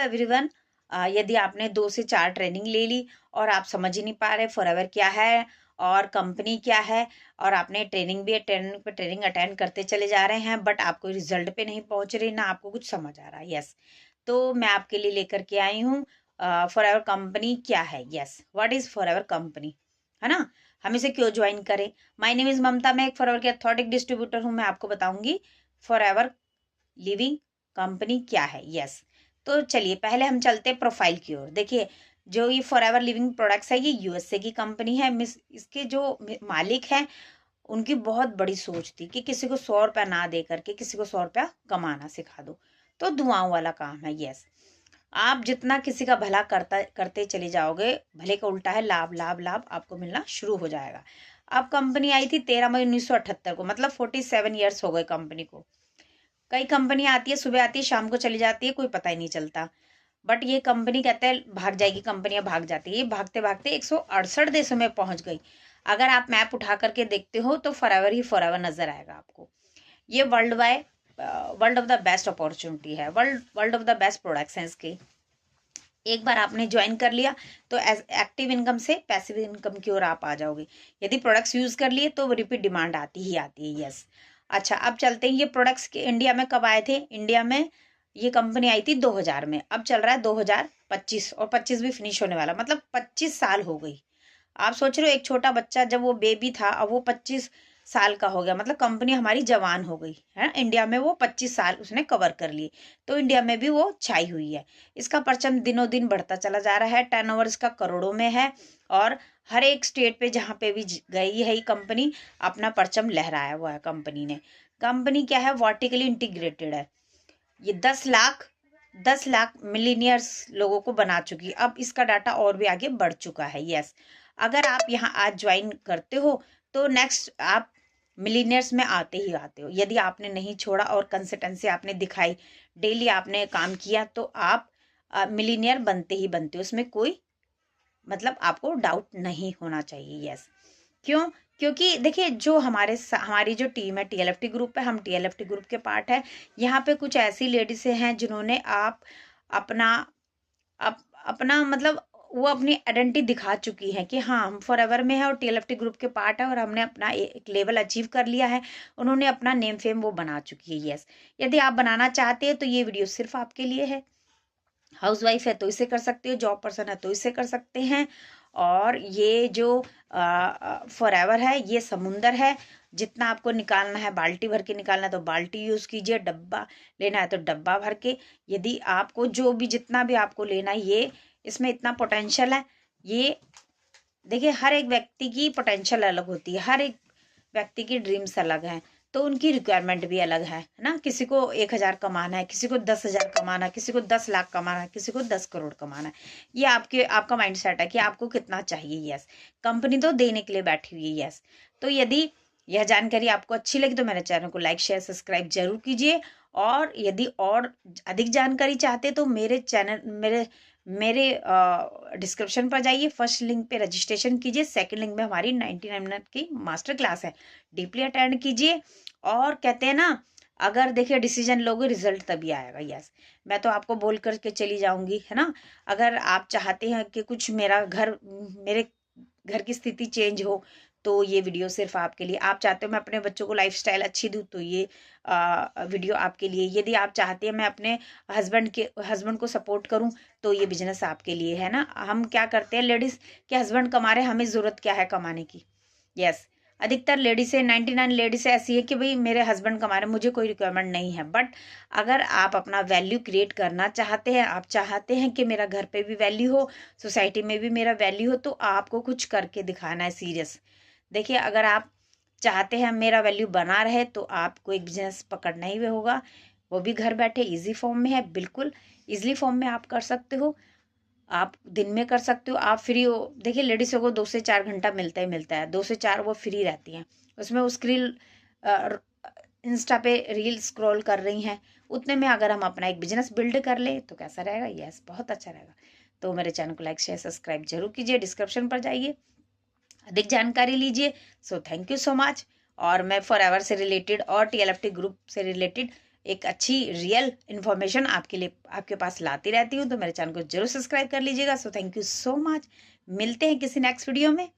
Everyone. यदि आपने 2 से 4 ट्रेनिंग ले ली और आप समझ ही नहीं पा रहे फॉरएवर क्या है और कंपनी क्या है, और आपने ट्रेनिंग अटेंड करते चले जा रहे हैं बट आपको रिजल्ट पे नहीं पहुंच रही, ना आपको कुछ समझ आ रहा है। यस, तो मैं आपके लिए लेकर के आई हूँ फॉरएवर कंपनी क्या है। Yes, what is forever company, है ना। हम इसे क्यों ज्वाइन करें। माय नेम इज ममता, मैं एक फॉरएवर की अथॉरिटी डिस्ट्रीब्यूटर हूँ। मैं आपको बताऊंगी फॉरएवर लिविंग कंपनी क्या है। यस, तो चलिए पहले हम चलते हैं प्रोफाइल की ओर। देखिए, जो ये फॉरएवर लिविंग प्रोडक्ट्स है ये यूएसए की कंपनी है। इसके जो मालिक हैं उनकी बहुत बड़ी सोच थी कि किसी को 100 रुपया ना दे करके किसी को 100 रुपया कमाना सिखा दो, तो दुआओं वाला काम है। यस, आप जितना किसी का भला करते चले जाओगे, भले का उल्टा है लाभ लाभ लाभ आपको मिलना शुरू हो जाएगा। अब कंपनी आई थी 13 मई 1978 को, मतलब 47 ईयर्स हो गए कंपनी को। कई कंपनी आती है, सुबह आती है शाम को चली जाती है, कोई पता ही नहीं चलता। बट ये कंपनी कहते हैं भाग जाएगी, कंपनियां भाग जाती है। ये भागते भागते 168 देशों में पहुंच गई। अगर आप मैप उठा करके देखते हो तो फॉरएवर ही फॉरएवर नजर आएगा आपको। ये world of the best opportunity है, world of the best products हैं इसके। एक बार आपने ज्वाइन कर लिया तो एक्टिव इनकम से पैसिव इनकम की ओर आप आ जाओगे। यदि प्रोडक्ट्स यूज कर लिए तो रिपीट डिमांड आती ही आती है। यस, अच्छा अब चलते हैं ये प्रोडक्ट्स के इंडिया में कब आए थे। इंडिया में ये कंपनी आई थी 2000 में, अब चल रहा है 2025 और 25 भी फिनिश होने वाला, मतलब 25 साल हो गई। आप सोच रहे हो एक छोटा बच्चा जब वो बेबी था अब वो 25 साल का हो गया, मतलब कंपनी हमारी जवान हो गई है। इंडिया में वो 25 साल उसने कवर कर लिए, तो इंडिया में भी वो छाई हुई है। इसका परचम दिनों दिन बढ़ता चला जा रहा है, टर्नओवर इसका करोड़ों में है, और हर एक स्टेट पे जहाँ पे भी गई है ये कंपनी अपना परचम लहराया हुआ है कंपनी ने। कंपनी क्या है, वर्टिकली इंटीग्रेटेड है। ये 10 लाख मिलीनियर्स लोगों को बना चुकी है। अब इसका डाटा और भी आगे बढ़ चुका है। यस, अगर आप यहाँ आज ज्वाइन करते हो तो नेक्स्ट आप मिलीनियर्स में आते ही आते हो। यदि आपने नहीं छोड़ा और कंसिस्टेंसी आपने दिखाई, डेली आपने काम किया, तो आप मिलीनियर बनते ही बनते हो, उसमें कोई मतलब आपको डाउट नहीं होना चाहिए। यस, क्यों? क्योंकि देखिए जो हमारी जो टीम है टीएलएफटी ग्रुप है, हम टीएलएफटी ग्रुप के पार्ट है। यहाँ पे कुछ ऐसी लेडीज हैं जिन्होंने अपना अपना मतलब वो अपनी आइडेंटिटी दिखा चुकी है कि हाँ हम फॉरएवर में है और टीएलएफटी ग्रुप के पार्ट है और हमने अपना एक लेवल अचीव कर लिया है। उन्होंने अपना नेम फेम वो बना चुकी है। यस, यदि आप बनाना चाहते हैं तो ये वीडियो सिर्फ आपके लिए है। हाउस वाइफ है तो इसे कर सकते हो, जॉब पर्सन है तो इसे कर सकते हैं। और ये जो फॉरएवर है ये समुंदर है, जितना आपको निकालना है बाल्टी भर के निकालना है तो बाल्टी यूज कीजिए, डब्बा लेना है तो डब्बा भर के। यदि आपको जो भी जितना भी आपको लेना है, ये इसमें इतना पोटेंशियल है। ये देखिए हर एक व्यक्ति की पोटेंशियल अलग होती है, हर एक व्यक्ति की ड्रीम्स अलग हैं, तो उनकी रिक्वायरमेंट भी अलग है ना। किसी को 1000 कमाना है, किसी को 10,000 कमाना है, किसी को 10 लाख कमाना है, किसी को 10 करोड़ कमाना है। ये आपका माइंड सेट है कि आपको कितना चाहिए। यस, कंपनी तो देने के लिए बैठी हुई है। यस, तो यदि यह जानकारी आपको अच्छी लगी तो मेरे चैनल को लाइक शेयर सब्सक्राइब जरूर कीजिए। और यदि और अधिक जानकारी चाहते तो मेरे डिस्क्रिप्शन पर जाइए, फर्स्ट लिंक पे रजिस्ट्रेशन कीजिए, सेकंड लिंक में हमारी 99 मिनट की मास्टर क्लास है, डीपली अटेंड कीजिए। और कहते हैं ना, अगर देखिए डिसीजन लोगे रिजल्ट तभी आएगा। यस, मैं तो आपको बोल करके चली जाऊंगी, है ना। अगर आप चाहते हैं कि कुछ मेरे घर की स्थिति चेंज हो तो ये वीडियो सिर्फ आपके लिए। आप चाहते हो मैं अपने बच्चों को लाइफस्टाइल अच्छी दूँ तो ये वीडियो आपके लिए। यदि आप चाहते हैं मैं अपने हस्बैंड को सपोर्ट करूं तो ये बिजनेस आपके लिए, है ना। हम क्या करते हैं, लेडीज के हस्बैंड कमा रहे, हमें जरूरत क्या है कमाने की। यस, अधिकतर लेडीज है, 99 लेडीज ऐसी है कि भाई मेरे हस्बैंड कमा रहे, मुझे कोई रिक्वायरमेंट नहीं है। बट अगर आप अपना वैल्यू क्रिएट करना चाहते हैं, आप चाहते हैं कि मेरा घर पे भी वैल्यू हो, सोसाइटी में भी मेरा वैल्यू हो, तो आपको कुछ करके दिखाना है सीरियस। देखिए अगर आप चाहते हैं मेरा वैल्यू बना रहे तो आपको एक बिजनेस पकड़ना ही होगा, वो भी घर बैठे इजी फॉर्म में है, बिल्कुल इजीली फॉर्म में आप कर सकते हो। आप दिन में कर सकते हो, आप फ्री हो। देखिए लेडीज़ों को 2 से 4 घंटा मिलता है, 2 से 4 वो फ्री रहती हैं, उसमें वो स्क्रील इंस्टा पे रील स्क्रॉल कर रही हैं, उतने में अगर हम अपना एक बिजनेस बिल्ड कर ले तो कैसा रहेगा। यस, बहुत अच्छा रहेगा। तो मेरे चैनल को लाइक शेयर सब्सक्राइब जरूर कीजिए, डिस्क्रिप्शन पर जाइए, अधिक जानकारी लीजिए। So thank you so much. और मैं फॉरएवर से रिलेटेड और टीएलएफटी ग्रुप से रिलेटेड एक अच्छी रियल इन्फॉर्मेशन आपके लिए आपके पास लाती रहती हूँ। तो मेरे चैनल को जरूर सब्सक्राइब कर लीजिएगा। So thank you so much. मिलते हैं किसी नेक्स्ट वीडियो में।